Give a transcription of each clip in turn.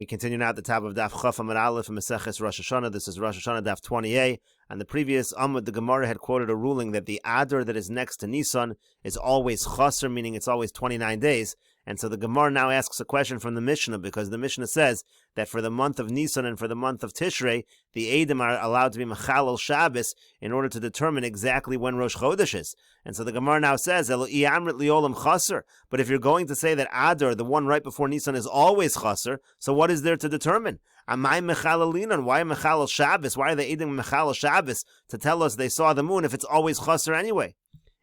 We continue now at the top of Daf Chaf Amud Aleph in Meseches Rosh Hashana. This is Rosh Hashana Daf 20a. On the previous Amud, the Gemara had quoted a ruling that the Adar that is next to Nisan is always Chaser, meaning it's always 29 days. And so the Gemara now asks a question from the Mishnah, because the Mishnah says that for the month of Nisan and for the month of Tishrei, the Eidim are allowed to be Mechalel Shabbos in order to determine exactly when Rosh Chodesh is. And so the Gemara now says, Elo Amrit Liolam Chaser. But if you're going to say that Adar, the one right before Nisan, is always Chaser, so what is there to determine? Amai Mechalelinan? Why Mechalel Shabbos? Why are they Eidim Mechalel Shabbos to tell us they saw the moon if it's always Chaser anyway?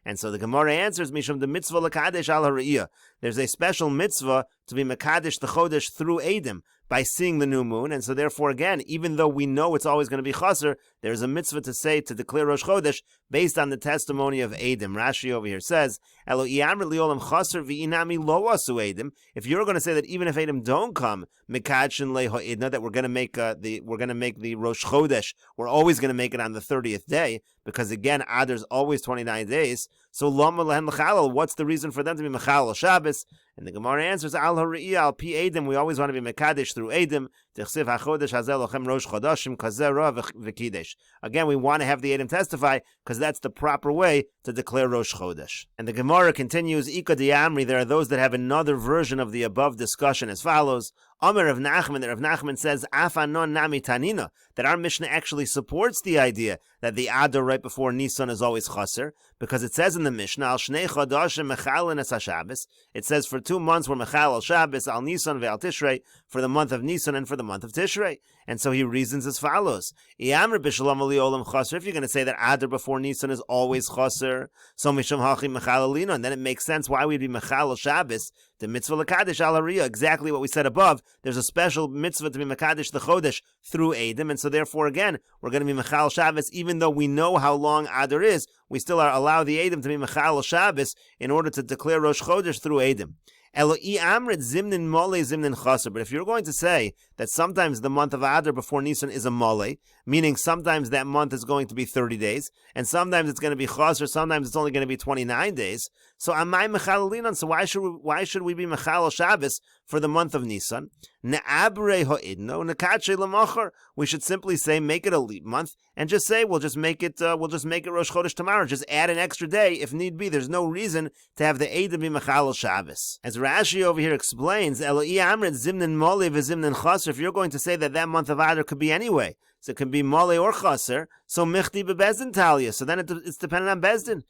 And so the Gemara answers, Mishum the mitzvah lekadesh al hariyah. There's a special mitzvah to be mekadesh the chodesh through Eidim by seeing the new moon. And so therefore, again, even though we know it's always going to be chaser, there's a mitzvah to say, to declare Rosh Chodesh based on the testimony of Eidim. Rashi over here says, Elo iamrit liolam chaser v'inami lo asu Eidim. If you're going to say that even if Eidim don't come, mekadshin le ha'idna, that we're going to make the Rosh Chodesh, we're always going to make it on the 30th day, because again, Adar's always 29 days. So lama lehen l'chalal, what's the reason for them to be mechalal Shabbos? And the Gemara answers, al hariyah al pi Eidim, we always want to be mekadesh through Eidim. Tichsiv hachodesh hazel lochem rosh chodashim kazeh ra v'kidesh. Again, we want to have the Eidim testify, because that's the proper way to declare Rosh Chodesh. And the Gemara continues, Ika diamri, there are those that have another version of the above discussion as follows. Omer of Nachman, that Rav Nachman says, Afanon nami tanina, that our Mishnah actually supports the idea that the Adar right before Nisan is always chaser, because it says in the Mishnah, Al shnei chodashim mechalin es haShabbos. It says for 2 months we're mechal al Shabbos, al Nisan ve'al Tishrei, for the month of Nisan and for the month of Tishrei. And so he reasons as follows. Iamr b'shalom ali olam chaser, if you're going to say that Adar before Nisan is always chaser, so mishum hachi mechal alina, and then it makes sense why we'd be mechal al Shabbos, the mitzvah lekadesh al hariyah, exactly what we said above. There's a special mitzvah to be mekadesh the chodesh through Eidim, and so therefore again, we're going to be mechal Shabbos, even though we know how long Adar is, we still allow the Eidim to be mechal Shabbos in order to declare Rosh Chodesh through Eidim. Elo'i amrit zimnin mole zimnin chaser. But if you're going to say that sometimes the month of Adar before Nisan is a mole, meaning sometimes that month is going to be 30 days, and sometimes it's going to be chaser, sometimes it's only going to be 29 days, so amai mechalalinan, so why should we be mechal Shabbos for the month of Nisan? Ne'abre ha'idno nekache l'machar. We should simply say, make it a leap month, and just say we'll just make it Rosh Chodesh tomorrow. Just add an extra day if need be. There's no reason to have the Eidim be mechal Shabbos. As Rashi over here explains, Elo'i amrit zimnin mole v'zimnin chaser. If you're going to say that month of Adar could be anyway, so it can be mole or chaser, so michti bebezdin talia. So then it's dependent on bezdin.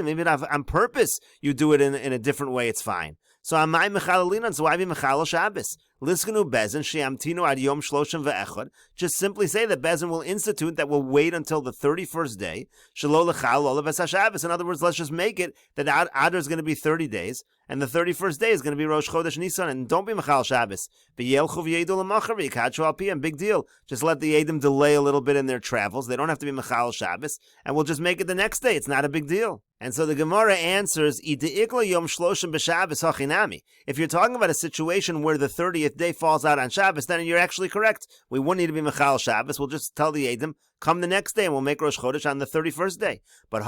Maybe on purpose you do it in a different way, it's fine. So amai mechalalinan, so why be mechal Shabbos? Liskanu bezin she'amtinu ad yom shloshim ve'echad. Just simply say that bezin will institute that will wait until the 31st day. Shelo lechal olav es haShabbos. In other words, let's just make it that Adar is going to be 30 days, and the 31st day is going to be Rosh Chodesh Nisan, and don't be mechal Shabbos. V'yelchu v'yedu l'machar v'yikadshu al piyam. Big deal. Just let the Eidim delay a little bit in their travels. They don't have to be mechal Shabbos, and we'll just make it the next day. It's not a big deal. And so the Gemara answers, if you're talking about a situation where the 30th day falls out on Shabbos, then you're actually correct. We wouldn't need to be mechal Shabbos. We'll just tell the Eidim, come the next day and we'll make Rosh Chodesh on the 31st day. But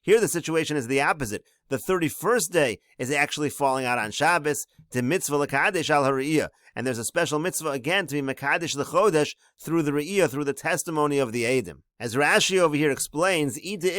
here the situation is the opposite. The 31st day is actually falling out on Shabbos, the mitzvah lekadesh al hariyah. And there's a special mitzvah again to be mekadesh the chodesh through the re'iyah, through the testimony of the Eidim. As Rashi over here explains, if the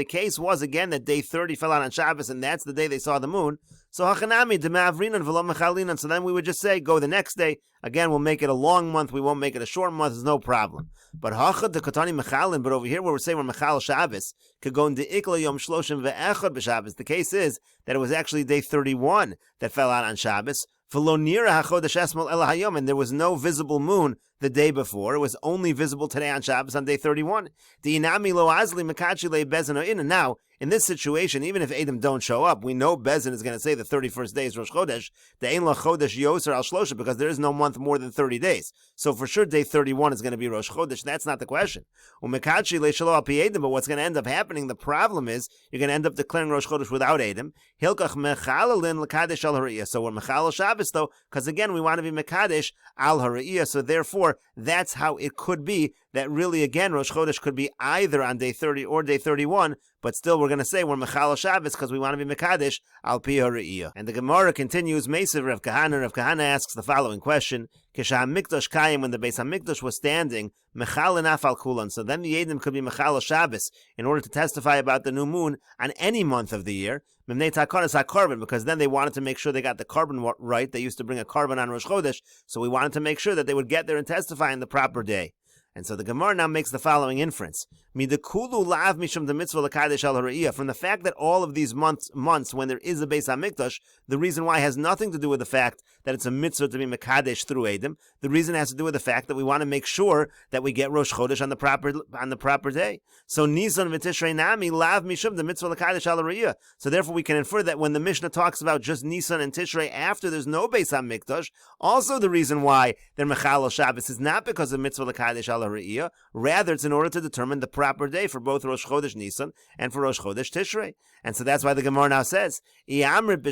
case was again that day 30 fell out on Shabbos and that's the day they saw the moon, so hachanami demavrinan v'lo mechalinan. So then we would just say, go the next day. Again, we'll make it a long month. We won't make it a short month. There's no problem. But hachad dekatani mechalin. But over here, where we're saying we're mechal Shabbos, kagon deikla yom shloshim ve'echad b'Shabbos. The case is that it was actually day 31 that fell out on Shabbos. V'lo nira hachodesh esmol ela hayom, and there was no visible moon the day before. It was only visible today on Shabbos on day 31. Di'inami lo azli mekachi le bezin o'in. And now, in this situation, even if Eidim don't show up, we know Bezin is going to say the 31st day is Rosh Chodesh, de'ein la chodesh yoser al shlosha, because there is no month more than 30 days. So for sure, day 31 is going to be Rosh Chodesh. That's not the question. Umekachi le shalo al pi Eidim, but what's going to end up happening, the problem is, you're going to end up declaring Rosh Chodesh without Eidim. Hilkach mechalalin l'kadesh al hariyah. So we're mechal Shabbos though, because again, we want to be mekadesh al hariyah. So therefore, that's how it could be that really, again, Rosh Chodesh could be either on day 30 or day 31, but still we're going to say we're Mechal Shabbos because we want to be Mekadesh al pi ha're'iyah. And the Gemara continues, Mesev Rav Kahana. Rav Kahana asks the following question: Kisha HaMikdash Kayim, when the Beis HaMikdash was standing, Mechal Enaf al Kulan. So then the Yedim could be Mechal Shabbos in order to testify about the new moon on any month of the year. Mimnei Takanas HaKarban, because then they wanted to make sure they got the carbon right. They used to bring a carbon on Rosh Chodesh, so we wanted to make sure that they would get there and testify on the proper day. And so the Gemara now makes the following inference. From the fact that all of these months when there is a Beis HaMikdash, the reason why has nothing to do with the fact that it's a mitzvah to be Mekadesh through Edom. The reason has to do with the fact that we want to make sure that we get Rosh Chodesh on the proper day. So Nisan v'Tishrei Nami lav mishum the mitzvah l'kadesh al ha're'iyah. So therefore we can infer that when the Mishnah talks about just Nisan and Tishrei after there's no Beis HaMikdash, also the reason why they're Mechal Shabbos is not because of mitzvah l'kadesh al ha're'iyah, rather it's in order to determine the proper day for both Rosh Chodesh Nisan and for Rosh Chodesh Tishrei. And so that's why the Gemara now says, now if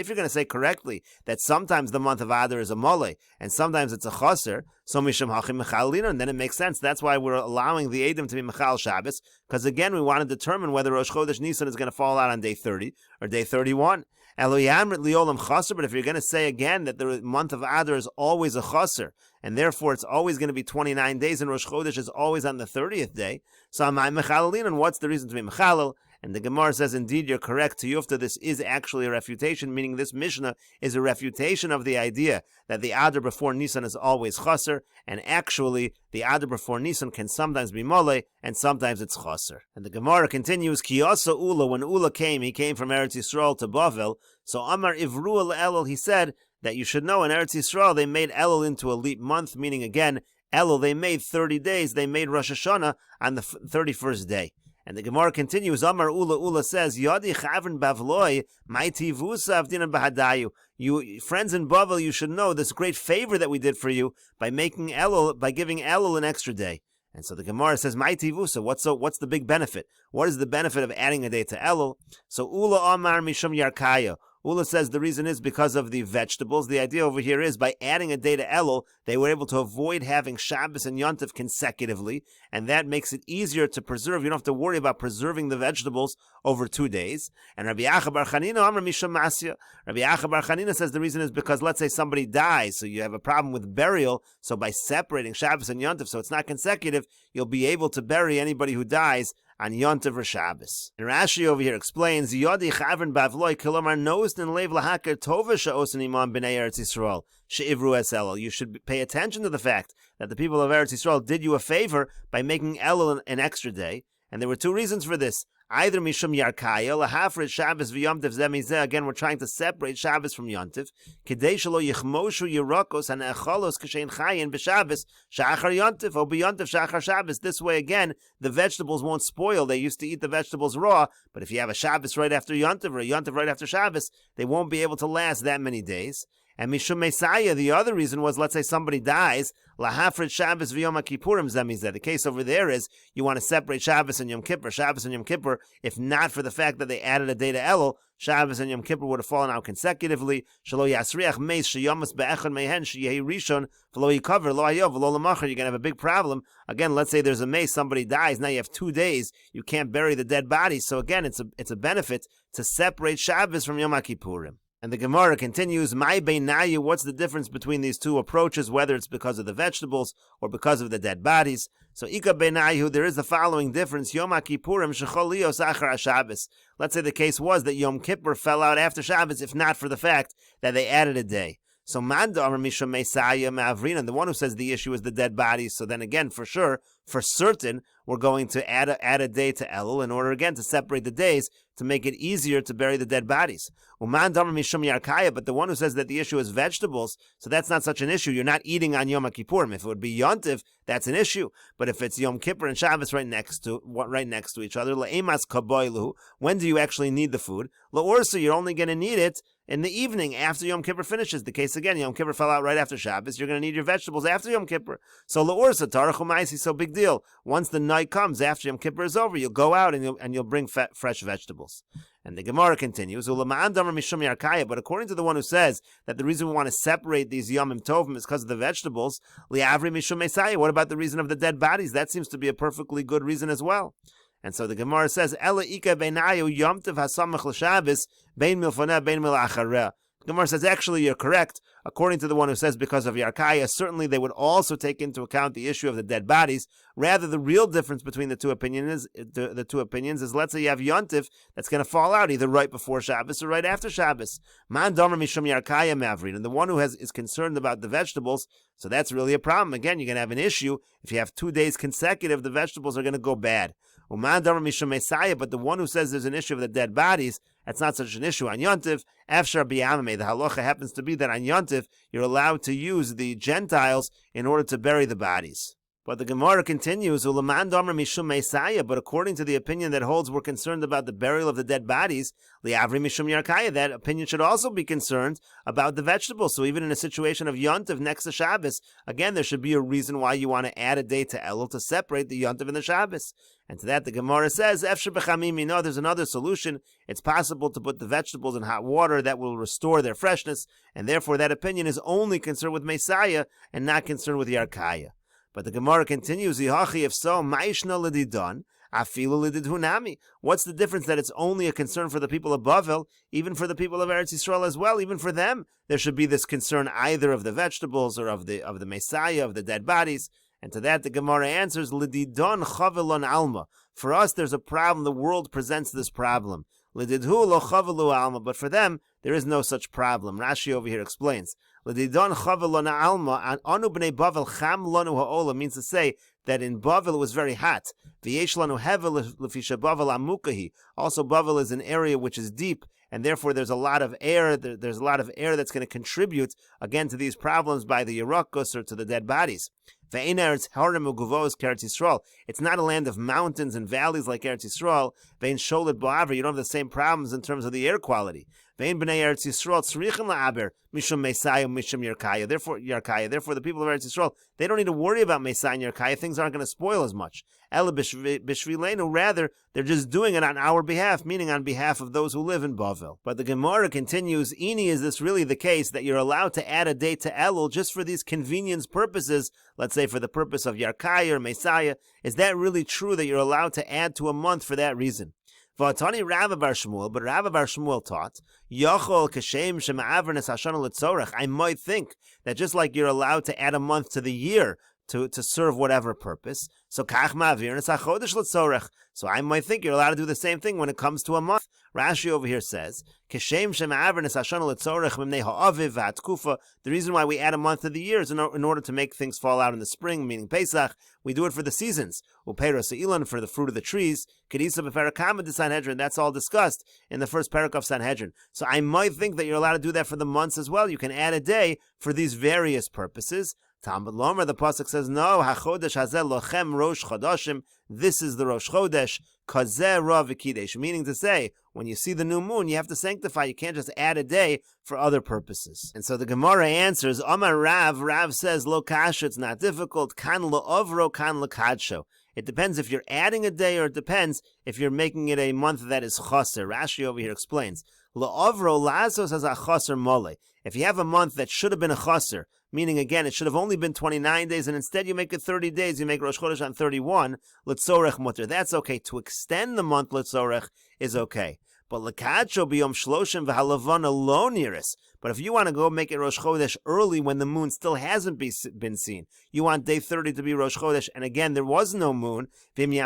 you're going to say correctly that sometimes the month of Adar is a mole and sometimes it's a chaser, so mishum hachim mechalina, and then it makes sense. That's why we're allowing the Edom to be Mechal Shabbos, because again we want to determine whether Rosh Chodesh Nisan is going to fall out on day 30 or day 31. But if you're going to say again that the month of Adar is always a chaser, and therefore it's always going to be 29 days, and Rosh Chodesh is always on the 30th day, so am I mechalelin, and what's the reason to be mechalel? And the Gemara says, indeed, you're correct. To Yufta, this is actually a refutation, meaning this Mishnah is a refutation of the idea that the Adar before Nisan is always chaser, and actually, the Adar before Nisan can sometimes be mole, and sometimes it's chaser. And the Gemara continues, Kiyasa Ula, when Ula came, he came from Eretz Yisrael to Bavel, so Amar Ivru Elul, he said that you should know in Eretz Yisrael they made Elul into a leap month, meaning again, Elul, they made 30 days, they made Rosh Hashanah on the 31st day. And the Gemara continues, Amar Ula says, Yadi Chavin Bavloi, Maiti Vusa Avdinan Bahadayu. You friends in Bavel, you should know this great favor that we did for you by giving Elul an extra day. And so the Gemara says, Maiti Vusa, what's the big benefit? What is the benefit of adding a day to Elul? So Ula Amar Mishum Yarkaya. Ula says the reason is because of the vegetables. The idea over here is by adding a day to Elul, they were able to avoid having Shabbos and Yontif consecutively, and that makes it easier to preserve. You don't have to worry about preserving the vegetables over 2 days. And Rabbi Acha Bar Chanina, Amar Misham Masya. Rabbi Acha Bar Chanina says the reason is because let's say somebody dies, so you have a problem with burial, so by separating Shabbos and Yontif, so it's not consecutive, you'll be able to bury anybody who dies on Yontiv or Shabbos. And Rashi over here explains, Yodi Chavin Bavloi Kilomar Nost and Lev Lahakar Tova Sha'osan Imam B'nai Eretz Yisrael She'ivru Es Elul. You should pay attention to the fact that the people of Eretz Yisrael did you a favor by making Elul an extra day. And there were two reasons for this. Either Mishum Yarkaya, Lahafrit Shabbos V'Yomtiv Zemizeh. Again, we're trying to separate Shabbos from Yontiv. Kidei Shelo Yichmoshu Yerakos and Echolos Kashein Chayin B'Shabbos Shachar Yontiv or B'Yontiv Shachar Shabbos. This way, again, the vegetables won't spoil. They used to eat the vegetables raw, but if you have a Shabbos right after Yontiv or a Yontiv right after Shabbos, they won't be able to last that many days. And Mishum Messiah, the other reason was, let's say somebody dies, Lahafrit Shabbos v'Yom Kippurim Zemizeh. The case over there is, you want to separate Shabbos and Yom Kippur. Shabbos and Yom Kippur, if not for the fact that they added a day to Elul, Shabbos and Yom Kippur would have fallen out consecutively. Shelo Yasriach Meis Sheyomas Be'echon Mehen Sheyehi Rishon V'lo Yikaver Lo Hayov V'lo L'Machar. You're going to have a big problem. Again, let's say there's a mace, somebody dies, now you have 2 days, you can't bury the dead body. So again, it's a benefit to separate Shabbos from Yom Kippurim. And the Gemara continues, My Beinayu, what's the difference between these two approaches, whether it's because of the vegetables or because of the dead bodies? So, Ika Beinayu, there is the following difference. Yom Kippurim shechol liyos achar Shabbos. Let's say the case was that Yom Kippur fell out after Shabbos, if not for the fact that they added a day. So Manda Amar Mishum Mesaya Mavrina, the one who says the issue is the dead bodies. So then again, for certain, we're going to add a day to Elul in order again to separate the days to make it easier to bury the dead bodies. Uman Amar Mishum Yarkaya, but the one who says that the issue is vegetables, so that's not such an issue. You're not eating on Yom Kippurim. If it would be Yontiv, that's an issue. But if it's Yom Kippur and Shabbos right next to each other, La'emas Kaboilu, when do you actually need the food? La'orsa, you're only going to need it in the evening after Yom Kippur finishes. The case again, Yom Kippur fell out right after Shabbos. You're going to need your vegetables after Yom Kippur. So La'ursa, Tarach U'maisi, so big deal. Once the night comes after Yom Kippur is over, you'll go out and you'll bring fresh vegetables. And the Gemara continues, but according to the one who says that the reason we want to separate these Yomim Tovim is because of the vegetables, what about the reason of the dead bodies? That seems to be a perfectly good reason as well. And so the Gemara says, the Gemara says, actually, you're correct. According to the one who says because of Yarkaya, certainly they would also take into account the issue of the dead bodies. Rather, the real difference between the two opinions is, let's say you have Yontif that's going to fall out either right before Shabbos or right after Shabbos. Man Domer Mishum Yarkaya Mavrin. And the one who is concerned about the vegetables, so that's really a problem. Again, you're going to have an issue. If you have 2 days consecutive, the vegetables are going to go bad. But the one who says there's an issue of the dead bodies, that's not such an issue. On Yontif, Afshar B'Yamameh, the halacha happens to be that on Yontif, you're allowed to use the Gentiles in order to bury the bodies. But the Gemara continues, but according to the opinion that holds we're concerned about the burial of the dead bodies, that opinion should also be concerned about the vegetables. So even in a situation of Yontiv next to Shabbos, again, there should be a reason why you want to add a day to Elul to separate the Yontiv and the Shabbos. And to that the Gemara says, no, there's another solution. It's possible to put the vegetables in hot water that will restore their freshness, and therefore that opinion is only concerned with Messiah and not concerned with Yarkaya. But the Gemara continues, if so, what's the difference that it's only a concern for the people of Bavel, even for the people of Eretz Yisrael as well? Even for them, there should be this concern either of the vegetables or of the Messiah, of the dead bodies. And to that the Gemara answers, Lididon chavelon alma. For us, there's a problem. The world presents this problem. Lididhu lo chavelu alma. But for them, there is no such problem. Rashi over here explains. L'didon chavel alma anu bnei Bavel cham lanu ha'ola means to say that in Bavel it was very hot. V'yesh lanu hevel lefisha Bavel amukahi. Also, Bavel is an area which is deep, and therefore there's a lot of air. There's a lot of air that's going to contribute again to these problems by the Yerakos or to the dead bodies. It's not a land of mountains and valleys like Eretz Yisrael. You don't have the same problems in terms of the air quality. Therefore, the people of Eretz Yisrael, they don't need to worry about Mesai and Yerkaya. Things aren't going to spoil as much. Rather, they're just doing it on our behalf, meaning on behalf of those who live in Bavel. But the Gemara continues, Ini, is this really the case that you're allowed to add a day to Elul just for these convenience purposes, let's say for the purpose of Yarkaya or Messiah? Is that really true that you're allowed to add to a month for that reason? V'atani Rav Bar Shmuel, but Rav Bar Shmuel taught, Yochol kashem shema'avernes Hashana l'tzorech. I might think that just like you're allowed to add a month to the year to serve whatever purpose, so kach ma'avernes hachodesh l'tzorech. So I might think you're allowed to do the same thing when it comes to a month. Rashi over here says, kashem shema'avernes Hashana l'tzorech mimnei ha'aviv v'atkufa. The reason why we add a month to the year is in order to make things fall out in the spring, meaning Pesach. We do it for the seasons. Upeiros ilan, for the fruit of the trees. Kedisa b'perakama de Sanhedrin. That's all discussed in the first parak of Sanhedrin. So I might think that you're allowed to do that for the months as well. You can add a day for these various purposes. Talmud Lomer, the pasuk says, no, hachodesh hazel lochem rosh chodashim. This is the Rosh Chodesh, kazeh ra v'kidesh. Meaning to say, when you see the new moon, you have to sanctify. You can't just add a day for other purposes. And so the Gemara answers, Amar Rav. Rav says, lo kasha, it's not difficult. Kan lo ovro, kan lo kadsho. It depends if you're adding a day, or it depends if you're making it a month that is chaser. Rashi over here explains, lo ovro lazos as a chaser mole. If you have a month that should have been a chaser, meaning again, it should have only been 29 days, and instead you make it 30 days, you make Rosh Chodesh on 31, L'tzorech mutter. That's okay. To extend the month L'tzorech is okay. But L'kadsho b'yom shloshim v'halavan alone nearest. But if you want to go make it Rosh Chodesh early when the moon still hasn't been seen, you want day 30 to be Rosh Chodesh, and again, there was no moon, and if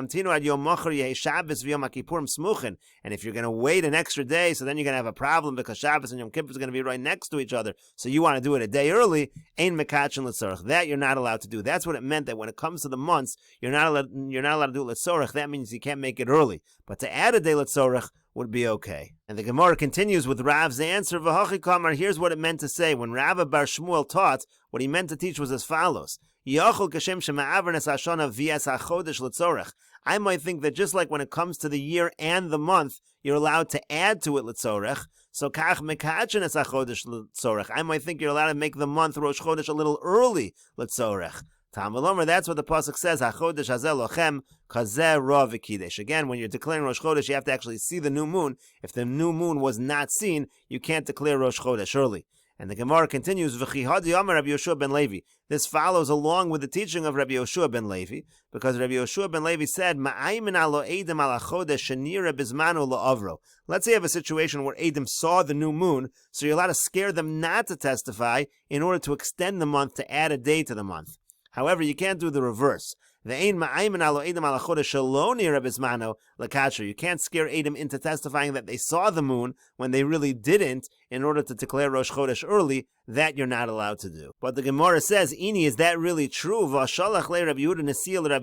you're going to wait an extra day, so then you're going to have a problem because Shabbos and Yom Kippur is going to be right next to each other, so you want to do it a day early, ein mekachin l'tzorech. That you're not allowed to do. That's what it meant, that when it comes to the months, you're not allowed to do l'tzorech. That means you can't make it early. But to add a day l'tzorech would be okay. And the Gemara continues with Rav's answer, V'hachi kamar, here's what it meant to say. When Rav Bar Shmuel taught, what he meant to teach was as follows. Yachol kashem shema'avernes hashana v'yas hachodesh l'tzorech. I might think that just like when it comes to the year and the month, you're allowed to add to it l'tzorech, So kach mekachin es achodesh l'tzorech. I might think you're allowed to make the month Rosh Chodesh a little early l'tzorech. Talmud Omer, that's what the pasuk says. Hachodesh hazel lochem kazeh ra v'kidesh. Again, when you're declaring Rosh Chodesh, you have to actually see the new moon. If the new moon was not seen, you can't declare Rosh Chodesh early. And the Gemara continues, V'chihadi Amar Rabbi Yoshua ben Levi. This follows along with the teaching of Rabbi Yoshua ben Levi, because Rabbi Yoshua ben Levi said, Ma'aymin alo edim ala chodesh shenira bizmanu la'avro. Let's say you have a situation where Edom saw the new moon, so you're allowed to scare them not to testify in order to extend the month, to add a day to the month. However, you can't do the reverse. You can't scare Edom into testifying that they saw the moon when they really didn't in order to declare Rosh Chodesh early. That you're not allowed to do. But the Gemara says, Ini, is that really true? But Rabbi Yehuda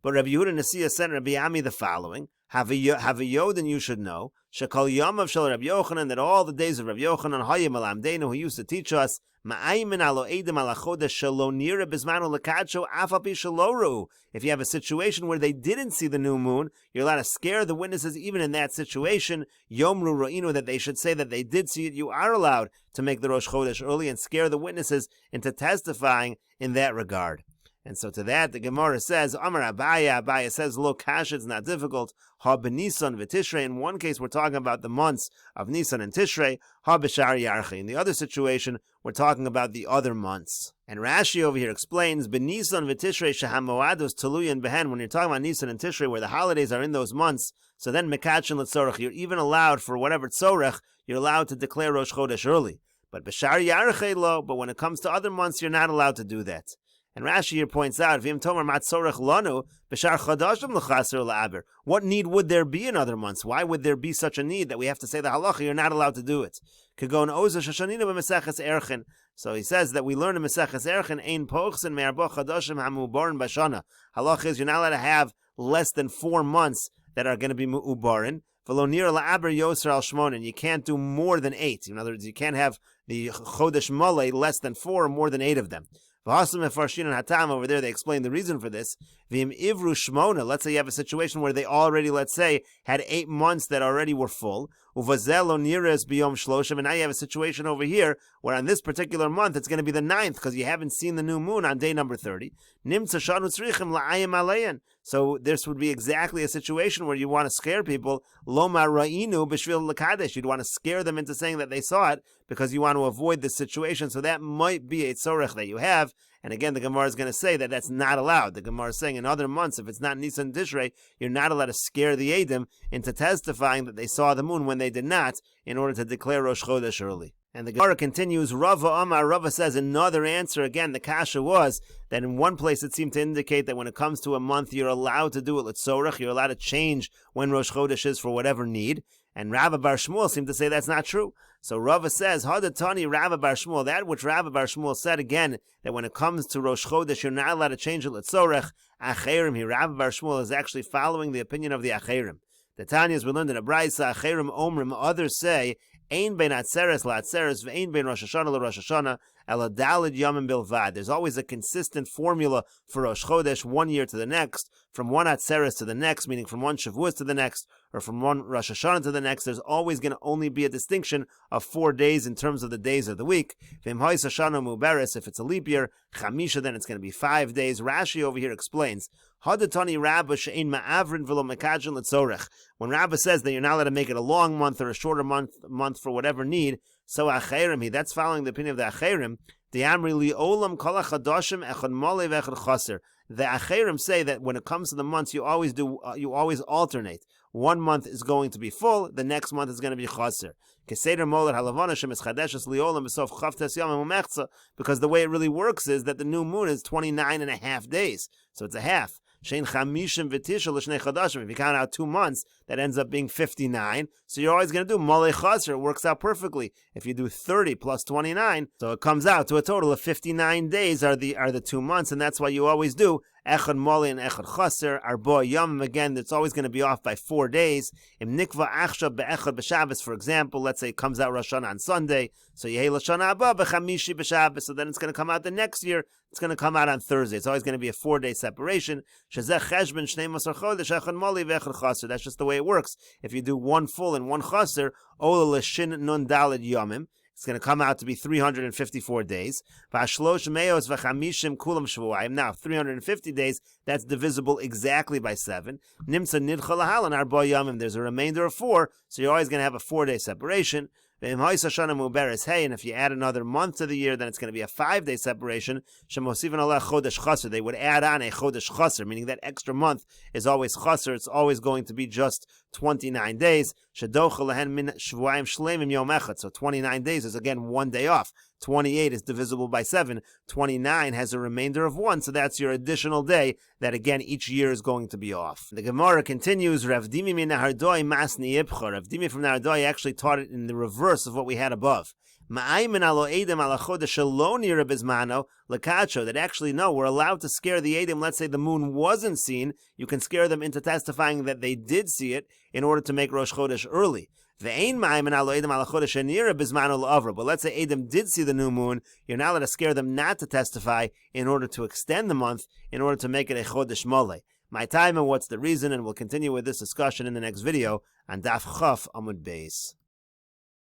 Nasiya sent Rabbi Ami the following. Have a yod, and you should know, Shekal Yamav Shel Rabbi Yochanan, that all the days of Rabbi Yochanan, Hayim Alamdeinu, who used to teach us, Ma'aymin alo edim ala chodesh shelo nira bizmanu lekadsho afapi shaloru. If you have a situation where they didn't see the new moon, you're allowed to scare the witnesses even in that situation. Yomru ro'inu, that they should say that they did see it. You are allowed to make the Rosh Chodesh early and scare the witnesses into testifying in that regard. And so to that, the Gemara says, Amar Abaya says, Lo kash, it's not difficult. Ha b'Nisan v'Tishrei. In one case, we're talking about the months of Nisan and Tishrei. Ha b'Shar Yarchi. In the other situation, we're talking about the other months. And Rashi over here explains, b'Nisan v'Tishrei shehamoados tuluyan behen. When you're talking about Nisan and Tishrei, where the holidays are in those months, so then mekachin l'tzorech, you're even allowed for whatever tzorech, you're allowed to declare Rosh Chodesh early. But b'Shar Yarchi lo, but when it comes to other months, you're not allowed to do that. And Rashi here points out, what need would there be in other months? Why would there be such a need that we have to say the halacha, you're not allowed to do it? So he says that we learn in Meseches Erchin, ein pochsen me'arba chadashim hamubarin bashana. Halacha is you're not allowed to have less than 4 months that are going to be mu'ubarin. You can't do more than 8. In other words, you can't have the chodesh malei less than 4 or more than 8 of them. Over there, they explain the reason for this. Let's say you have a situation where they already, let's say, had 8 months that already were full. And now you have a situation over here where on this particular month it's going to be the 9th because you haven't seen the new moon on day number 30. So this would be exactly a situation where you want to scare people. You'd want to scare them into saying that they saw it because you want to avoid this situation. So that might be a tzorech that you have. And again, the Gemara is going to say that that's not allowed. The Gemara is saying in other months, if it's not Nisan Tishrei, you're not allowed to scare the Edom into testifying that they saw the moon when they did not, in order to declare Rosh Chodesh early. And the Gemara continues, Rava Amar, Rava says another answer. Again, the kasha was that in one place it seemed to indicate that when it comes to a month, you're allowed to do it l'tzorech, you're allowed to change when Rosh Chodesh is for whatever need. And Rava Bar Shmuel seemed to say that's not true. So Rava says, Hadatani Rava Bar Shmuel, that which Rava Bar Shmuel said again, that when it comes to Rosh Chodesh, you're not allowed to change it l'tzorech, Acherim, here Rava Bar Shmuel is actually following the opinion of the Acherim. The Tanyas we learned in a Braisa, Acherim Omrim, others say, Ein bein atzeres la'atzeres, ve'ein bein Rosh Hashana l'Rosh Hashana, ela daled yamim bilvad. There's always a consistent formula for Rosh Chodesh, 1 year to the next, from one atzeres to the next, meaning from one Shavuos to the next, or from one Rosh Hashanah to the next. There's always going to only be a distinction of 4 days in terms of the days of the week. If it's a leap year, Chamisha, then it's going to be 5 days. Rashi over here explains, when Rabba says that you're not allowed to make it a long month or a shorter month for whatever need, so Acherim, that's following the opinion of the Acherim. The Acherim say that when it comes to the months, you always alternate. 1 month is going to be full, the next month is going to be chaser. Because the way it really works is that the new moon is 29.5 days, so it's a half. If you count out 2 months, that ends up being 59. So you're always going to do Malei Chaser. It works out perfectly. If you do 30 plus 29, so it comes out to a total of 59 days are the 2 months, and that's why you always do Echad Moli and Echad Chaser, Arba Yom, again, it's always going to be off by 4 days. Im Nikva Achshav Be'echad B'Shabbos, for example, let's say it comes out Rosh Hashanah on Sunday, so Yehei Lashana Abba B'Chamishi B'Shabbos, so then it's going to come out the next year, it's going to come out on Thursday. It's always going to be a 4-day separation. Shezeh Cheshbon Shnei Masar Chodesh Echad Moli Ve'echad Chaser. That's just the way it works. If you do one full and one Chaser, Ola L'Shin Nun Daled Yomim, it's going to come out to be 354 days. Now, 350 days, that's divisible exactly by 7. There's a remainder of 4, so you're always going to have a 4-day separation. And if you add another month to the year, then it's going to be a 5-day separation. They would add on a chodesh chaser, meaning that extra month is always chaser. It's always going to be just 29 days. So 29 days is again 1 day off. 28 is divisible by 7. 29 has a remainder of 1, so that's your additional day that again each year is going to be off. The Gemara continues, Rav Dimi min Nahardoi masni ibcha. Rav Dimi from Nahardoi actually taught it in the reverse of what we had above. That actually, no, we're allowed to scare the Edom. Let's say the moon wasn't seen. You can scare them into testifying that they did see it in order to make Rosh Chodesh early. But let's say Edom did see the new moon, you're not allowed to scare them not to testify in order to extend the month, in order to make it a Chodesh Mole. My time and what's the reason, and we'll continue with this discussion in the next video on Daf Chaf Amud Beis.